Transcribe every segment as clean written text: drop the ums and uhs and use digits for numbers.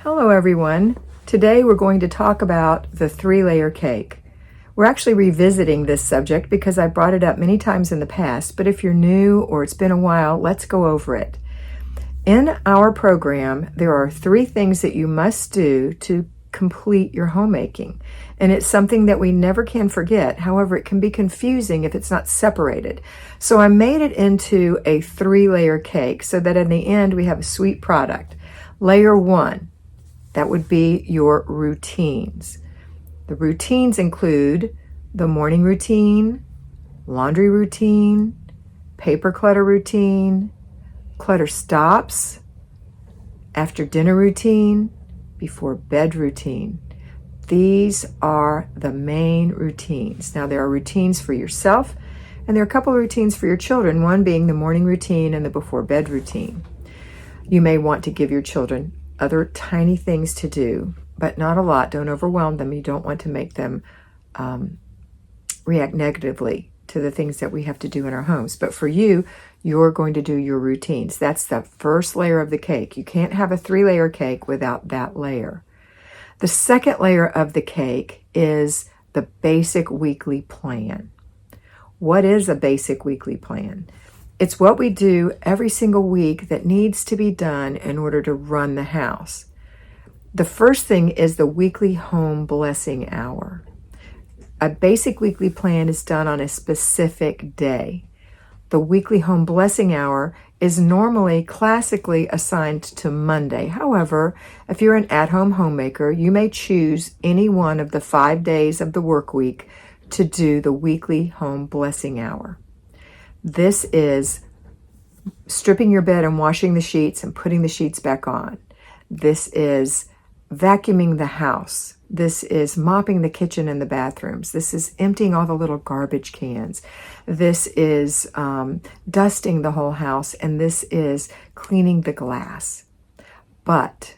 Hello everyone. Today we're going to talk about the 3-layer cake. We're actually revisiting this subject because I brought it up many times in the past, but if you're new or it's been a while, let's go over it. In our program, there are 3 things that you must do to complete your homemaking. And it's something that we never can forget. However, it can be confusing if it's not separated. So I made it into a 3-layer cake so that in the end we have a sweet product. Layer 1. That would be your routines. The routines include the morning routine, laundry routine, paper clutter routine, clutter stops, after dinner routine, before bed routine. These are the main routines. Now there are routines for yourself and there are a couple of routines for your children, one being the morning routine and the before bed routine. You may want to give your children other tiny things to do, but not a lot. Don't overwhelm them. You don't want to make them react negatively to the things that we have to do in our homes. But for you, you're going to do your routines. That's the first layer of the cake. You can't have a 3-layer cake without that layer. The second layer of the cake is the basic weekly plan. What is a basic weekly plan? It's what we do every single week that needs to be done in order to run the house. The first thing is the weekly home blessing hour. A basic weekly plan is done on a specific day. The weekly home blessing hour is normally classically assigned to Monday. However, if you're an at-home homemaker, you may choose any one of the 5 days of the work week to do the weekly home blessing hour. This is stripping your bed and washing the sheets and putting the sheets back on. This is vacuuming the house. This is mopping the kitchen and the bathrooms. This is emptying all the little garbage cans. This is dusting the whole house, and this is cleaning the glass. But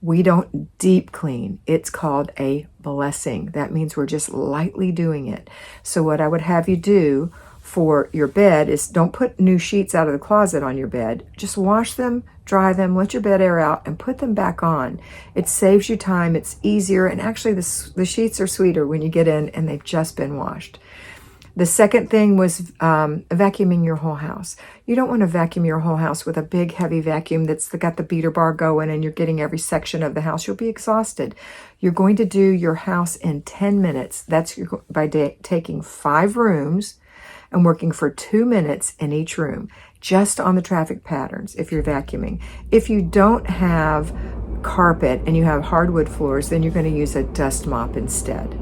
we don't deep clean. It's called a blessing. That means we're just lightly doing it. So what I would have you do for your bed is don't put new sheets out of the closet on your bed. Just wash them, dry them, let your bed air out, and put them back on. It saves you time. It's easier, and actually the sheets are sweeter when you get in and they've just been washed. The second thing was vacuuming your whole house. You don't want to vacuum your whole house with a big heavy vacuum that's got the beater bar going and you're getting every section of the house. You'll be exhausted. You're going to do your house in 10 minutes. That's by taking 5 rooms and working for 2 minutes in each room, just on the traffic patterns if you're vacuuming. If you don't have carpet and you have hardwood floors, then you're going to use a dust mop instead.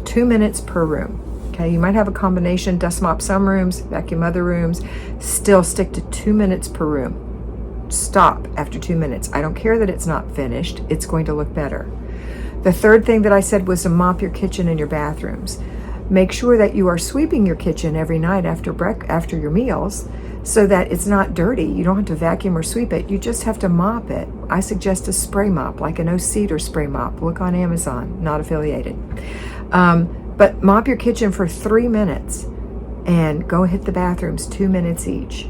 2 minutes per room. Okay, you might have a combination, dust mop some rooms, vacuum other rooms. Still stick to 2 minutes per room. Stop after 2 minutes. I don't care that it's not finished. It's going to look better. The third thing that I said was to mop your kitchen and your bathrooms. Make sure that you are sweeping your kitchen every night after your meals so that it's not dirty. You don't have to vacuum or sweep it. You just have to mop it. I suggest a spray mop, like an O-Cedar spray mop. Look on Amazon, not affiliated. But mop your kitchen for 3 minutes and go hit the bathrooms 2 minutes each.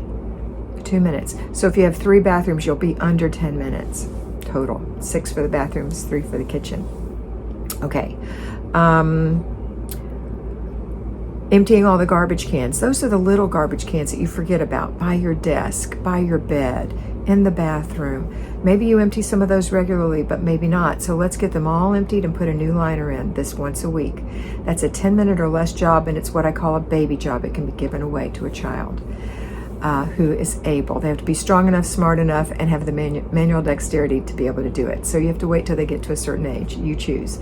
2 minutes. So if you have 3 bathrooms, you'll be under 10 minutes total. 6 for the bathrooms, 3 for the kitchen. Okay. Emptying all the garbage cans. Those are the little garbage cans that you forget about by your desk, by your bed, in the bathroom. Maybe you empty some of those regularly, but maybe not. So let's get them all emptied and put a new liner in this once a week. That's a 10-minute or less job, and it's what I call a baby job. It can be given away to a child who is able. They have to be strong enough, smart enough, and have the manual dexterity to be able to do it. So you have to wait till they get to a certain age. You choose.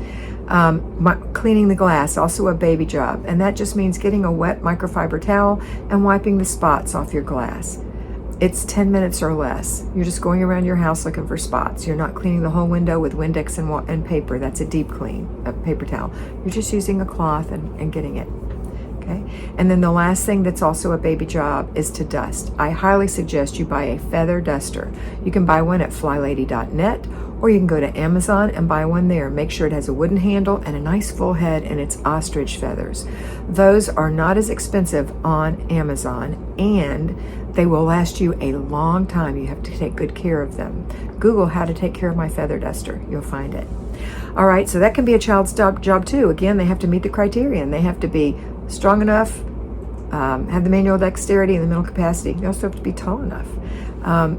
Cleaning the glass, also a baby job, and that just means getting a wet microfiber towel and wiping the spots off your glass. It's 10 minutes or less. You're just going around your house looking for spots. You're not cleaning the whole window with Windex and paper. That's a deep clean, a paper towel. You're just using a cloth and getting it. Okay. And then the last thing that's also a baby job is to dust. I highly suggest you buy a feather duster. You can buy one at FlyLady.net or you can go to Amazon and buy one there. Make sure it has a wooden handle and a nice full head and it's ostrich feathers. Those are not as expensive on Amazon, and they will last you a long time. You have to take good care of them. Google how to take care of my feather duster. You'll find it. All right, so that can be a child's job too. Again, they have to meet the criterion. They have to be strong enough, have the manual dexterity and the mental capacity. They also have to be tall enough.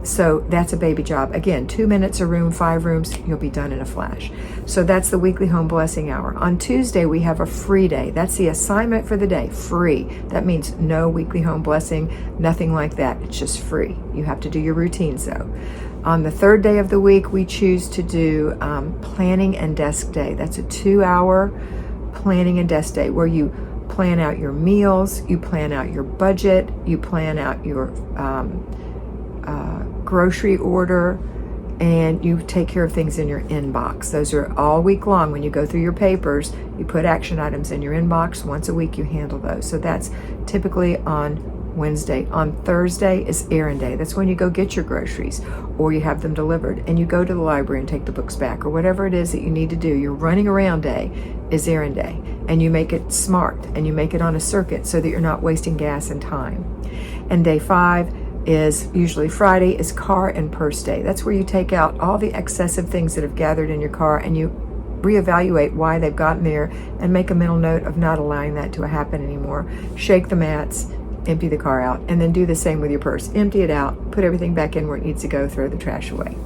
So that's a baby job. Again, 2 minutes a room, 5 rooms, you'll be done in a flash. So that's the weekly home blessing hour. On Tuesday, we have a free day. That's the assignment for the day, free. That means no weekly home blessing, nothing like that. It's just free. You have to do your routines though. On the third day of the week, we choose to do planning and desk day. That's a 2-hour planning and desk day where you plan out your meals, you plan out your budget, you plan out your grocery order, and you take care of things in your inbox. Those are all week long. When you go through your papers, you put action items in your inbox. Once a week you handle those. So that's typically on Wednesday. On Thursday is errand day. That's when you go get your groceries or you have them delivered, and you go to the library and take the books back, or whatever it is that you need to do. Your running around day is errand day, and you make it smart and you make it on a circuit so that you're not wasting gas and time. And day 5 is usually Friday, is car and purse day. That's where you take out all the excessive things that have gathered in your car and you reevaluate why they've gotten there and make a mental note of not allowing that to happen anymore. Shake the mats, empty the car out, and then do the same with your purse. Empty it out, put everything back in where it needs to go, throw the trash away.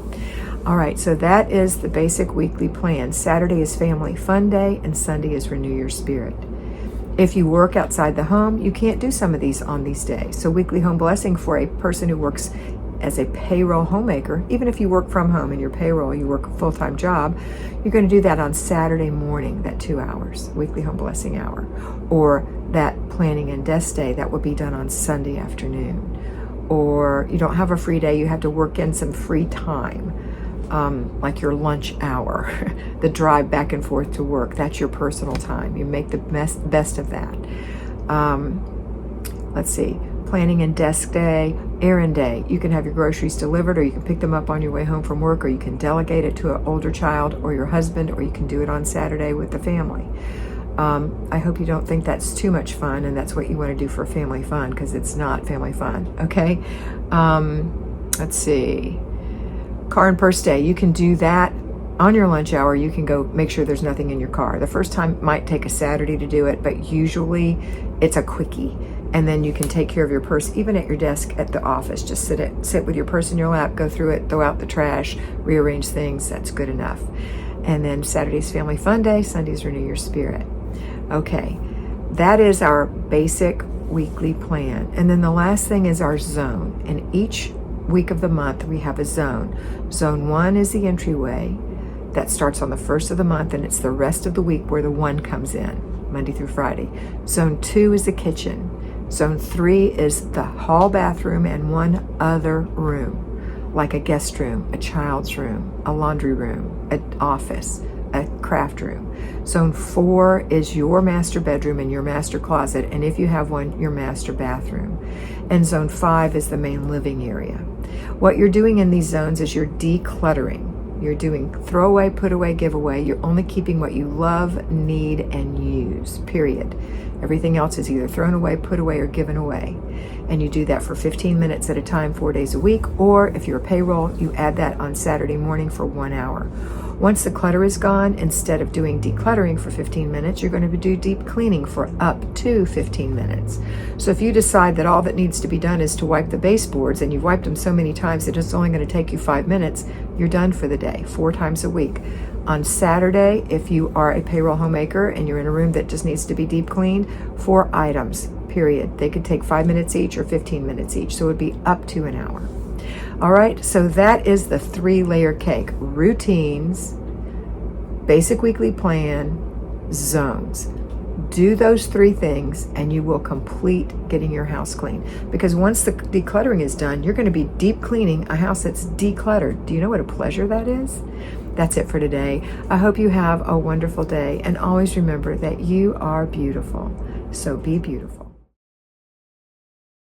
All right, so that is the basic weekly plan. Saturday is family fun day and Sunday is renew your spirit. If you work outside the home, you can't do some of these on these days. So weekly home blessing for a person who works as a payroll homemaker, even if you work from home in your payroll, you work a full-time job, you're going to do that on Saturday morning, that 2 hours, weekly home blessing hour. Or that planning and desk day, that will be done on Sunday afternoon. Or you don't have a free day, you have to work in some free time. Like your lunch hour, the drive back and forth to work, that's your personal time. You make the best of that. Let's see, planning and desk day, errand day. You can have your groceries delivered, or you can pick them up on your way home from work, or you can delegate it to an older child or your husband, or you can do it on Saturday with the family. I hope you don't think that's too much fun and that's what you want to do for family fun, because it's not family fun, okay? Let's see. Car and purse day, you can do that on your lunch hour. You can go make sure there's nothing in your car. The first time might take a Saturday to do it, but usually it's a quickie. And then you can take care of your purse even at your desk at the office. Just sit with your purse in your lap, go through it, throw out the trash, rearrange things. That's good enough. And then Saturday's family fun day, Sunday's renew your spirit. Okay, that is our basic weekly plan. And then the last thing is our zone. And each week of the month we have a zone. Zone 1 is the entryway. That starts on the first of the month, and it's the rest of the week where the 1 comes in, Monday through Friday. Zone 2 is the kitchen. Zone 3 is the hall bathroom and one other room, like a guest room, a child's room, a laundry room, an office, a craft room. Zone 4 is your master bedroom and your master closet, and if you have one, your master bathroom. And Zone 5 is the main living area. What you're doing in these zones is you're decluttering. You're doing throw away, put away, give away. You're only keeping what you love, need, and use, period. Everything else is either thrown away, put away, or given away. And you do that for 15 minutes at a time, 4 days a week. Or if you're a payroll, you add that on Saturday morning for 1 hour. Once the clutter is gone, instead of doing decluttering for 15 minutes, you're going to do deep cleaning for up to 15 minutes. So if you decide that all that needs to be done is to wipe the baseboards, and you've wiped them so many times that it's only going to take you 5 minutes, you're done for the day, 4 times a week. On Saturday, if you are a payroll homemaker and you're in a room that just needs to be deep cleaned, 4 items, period. They could take 5 minutes each or 15 minutes each, so it would be up to an hour. All right, so that is the 3-layer cake. Routines, basic weekly plan, zones. Do those 3 things and you will complete getting your house clean. Because once the decluttering is done, you're going to be deep cleaning a house that's decluttered. Do you know what a pleasure that is? That's it for today. I hope you have a wonderful day, and always remember that you are beautiful. So be beautiful.